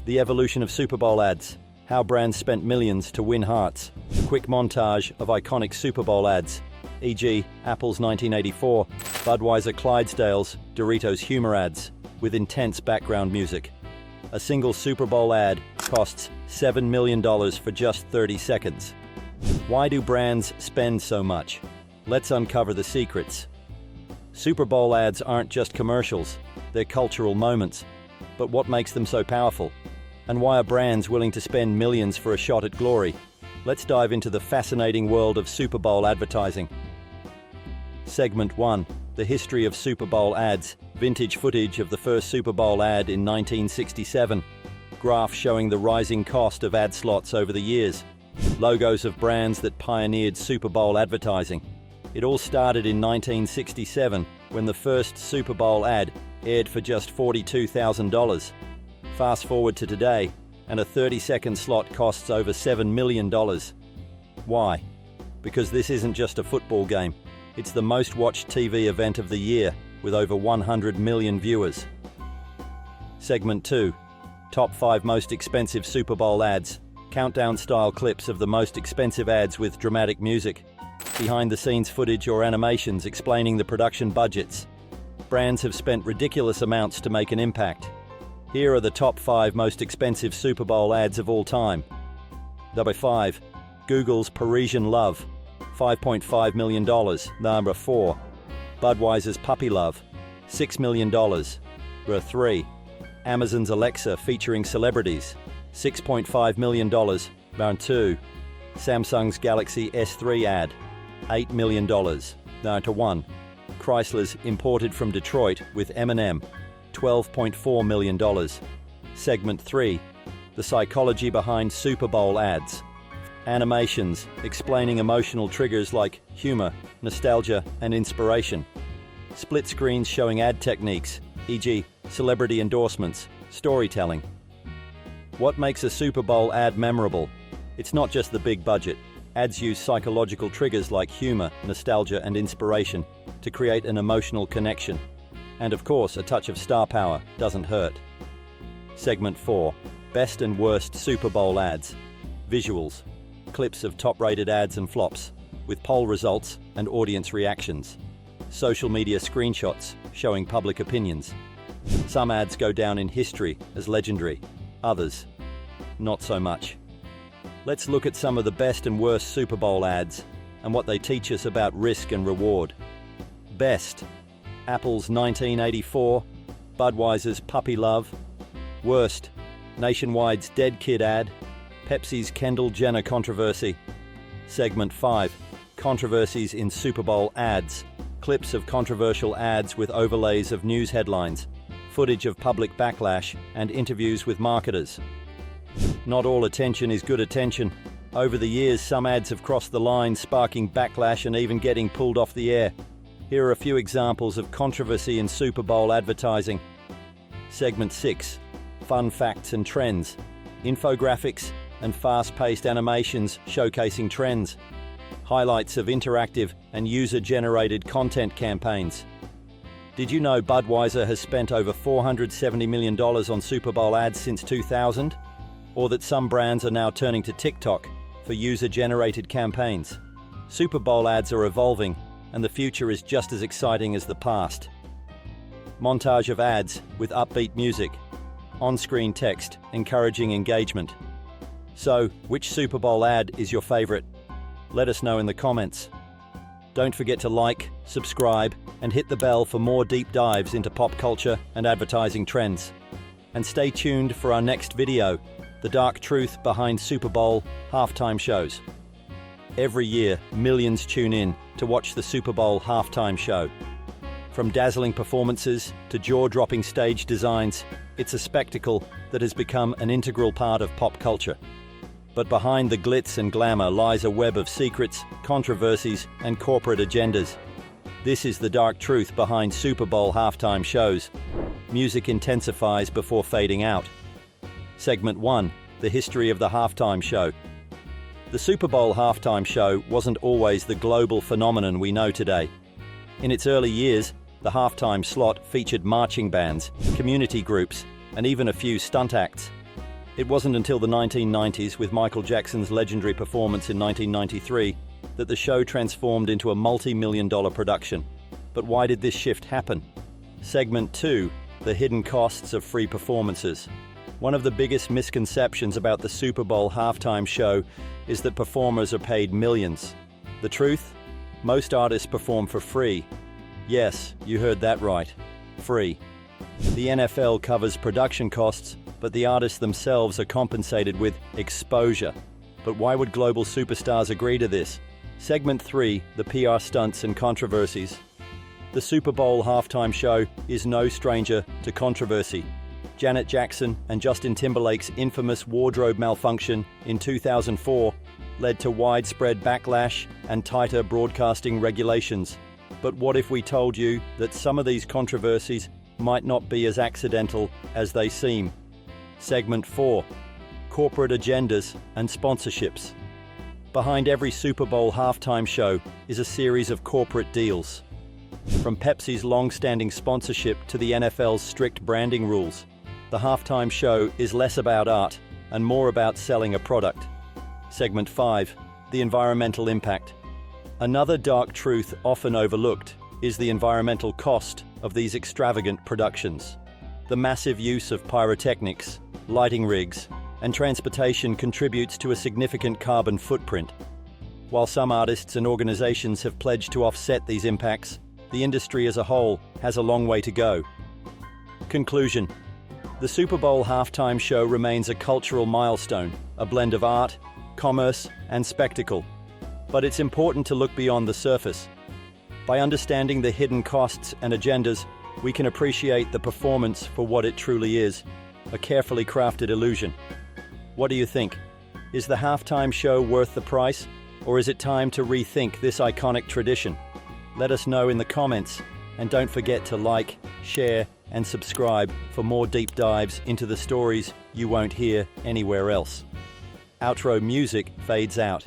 The evolution of Super Bowl ads. How brands spent millions to win hearts. Quick montage of iconic Super Bowl ads, e.g. Apple's 1984, Budweiser Clydesdales, Doritos humor ads, with intense background music. A single Super Bowl ad costs $7 million for just 30 seconds. Why do brands spend so much? Let's uncover the secrets. Super Bowl ads aren't just commercials, they're cultural moments. But what makes them so powerful? And why are brands willing to spend millions for a shot at glory? Let's dive into the fascinating world of Super Bowl advertising. Segment 1. The history of Super Bowl ads. Vintage footage of the first Super Bowl ad in 1967. Graph showing the rising cost of ad slots over the years. Logos of brands that pioneered Super Bowl advertising. It all started in 1967 when the first Super Bowl ad aired for just $42,000. Fast forward to today, and a 30-second slot costs over $7 million. Why? Because this isn't just a football game. It's the most watched TV event of the year, with over 100 million viewers. Segment 2. Top 5 most expensive Super Bowl ads. Countdown-style clips of the most expensive ads with dramatic music. Behind-the-scenes footage or animations explaining the production budgets. Brands have spent ridiculous amounts to make an impact. Here are the top 5 most expensive Super Bowl ads of all time. Number 5. Google's Parisian Love, $5.5 million. Number 4. Budweiser's Puppy Love, $6 million. Number 3. Amazon's Alexa featuring celebrities, $6.5 million. Number 2. Samsung's Galaxy S3 ad, $8 million. Number 1. Chrysler's Imported from Detroit with Eminem, $12.4 million. Segment 3. The psychology behind Super Bowl ads. Animations explaining emotional triggers like humor, nostalgia, and inspiration. Split screens showing ad techniques, e.g. celebrity endorsements, storytelling. What makes a Super Bowl ad memorable? It's not just the big budget. Ads use psychological triggers like humor, nostalgia, and inspiration to create an emotional connection. And of course, a touch of star power doesn't hurt. Segment 4. Best and worst Super Bowl ads. Visuals. Clips of top-rated ads and flops, with poll results and audience reactions. Social media screenshots showing public opinions. Some ads go down in history as legendary, others, not so much. Let's look at some of the best and worst Super Bowl ads and what they teach us about risk and reward. Best. Apple's 1984, Budweiser's Puppy Love. Worst. Nationwide's Dead Kid ad, Pepsi's Kendall Jenner controversy. Segment 5. Controversies in Super Bowl ads. Clips of controversial ads with overlays of news headlines, footage of public backlash, and interviews with marketers. Not all attention is good attention. Over the years, some ads have crossed the line, sparking backlash and even getting pulled off the air. Here are a few examples of controversy in Super Bowl advertising. Segment 6. Fun facts and trends. Infographics and fast-paced animations showcasing trends. Highlights of interactive and user-generated content campaigns. Did you know Budweiser has spent over $470 million on Super Bowl ads since 2000? Or that some brands are now turning to TikTok for user-generated campaigns? Super Bowl ads are evolving, and the future is just as exciting as the past. Montage of ads with upbeat music. On-screen text encouraging engagement. So, which Super Bowl ad is your favorite? Let us know in the comments. Don't forget to like, subscribe, and hit the bell for more deep dives into pop culture and advertising trends. And stay tuned for our next video, the dark truth behind Super Bowl halftime shows. Every year, millions tune in to watch the Super Bowl halftime show. From dazzling performances to jaw-dropping stage designs, it's a spectacle that has become an integral part of pop culture. But behind the glitz and glamour lies a web of secrets, controversies, and corporate agendas. This is the dark truth behind Super Bowl halftime shows. Music intensifies before fading out. Segment 1. The history of the halftime show. The Super Bowl halftime show wasn't always the global phenomenon we know today. In its early years, the halftime slot featured marching bands, community groups, and even a few stunt acts. It wasn't until the 1990s, with Michael Jackson's legendary performance in 1993, that the show transformed into a multi-million-dollar production. But why did this shift happen? Segment 2. The hidden costs of free performances. One of the biggest misconceptions about the Super Bowl halftime show is that performers are paid millions. The truth? Most artists perform for free. Yes, you heard that right. Free. The NFL covers production costs, but the artists themselves are compensated with exposure. But why would global superstars agree to this? Segment 3. The PR stunts and controversies. The Super Bowl halftime show is no stranger to controversy. Janet Jackson and Justin Timberlake's infamous wardrobe malfunction in 2004 led to widespread backlash and tighter broadcasting regulations. But what if we told you that some of these controversies might not be as accidental as they seem? Segment 4. Corporate agendas and sponsorships. Behind every Super Bowl halftime show is a series of corporate deals. From Pepsi's long-standing sponsorship to the NFL's strict branding rules, the halftime show is less about art and more about selling a product. Segment 5. The environmental impact. Another dark truth often overlooked is the environmental cost of these extravagant productions. The massive use of pyrotechnics, lighting rigs, and transportation contributes to a significant carbon footprint. While some artists and organizations have pledged to offset these impacts, the industry as a whole has a long way to go. Conclusion. The Super Bowl halftime show remains a cultural milestone, a blend of art, commerce, and spectacle. But it's important to look beyond the surface. By understanding the hidden costs and agendas, we can appreciate the performance for what it truly is, a carefully crafted illusion. What do you think? Is the halftime show worth the price, or is it time to rethink this iconic tradition? Let us know in the comments, and don't forget to like, share, and subscribe for more deep dives into the stories you won't hear anywhere else. Outro music fades out.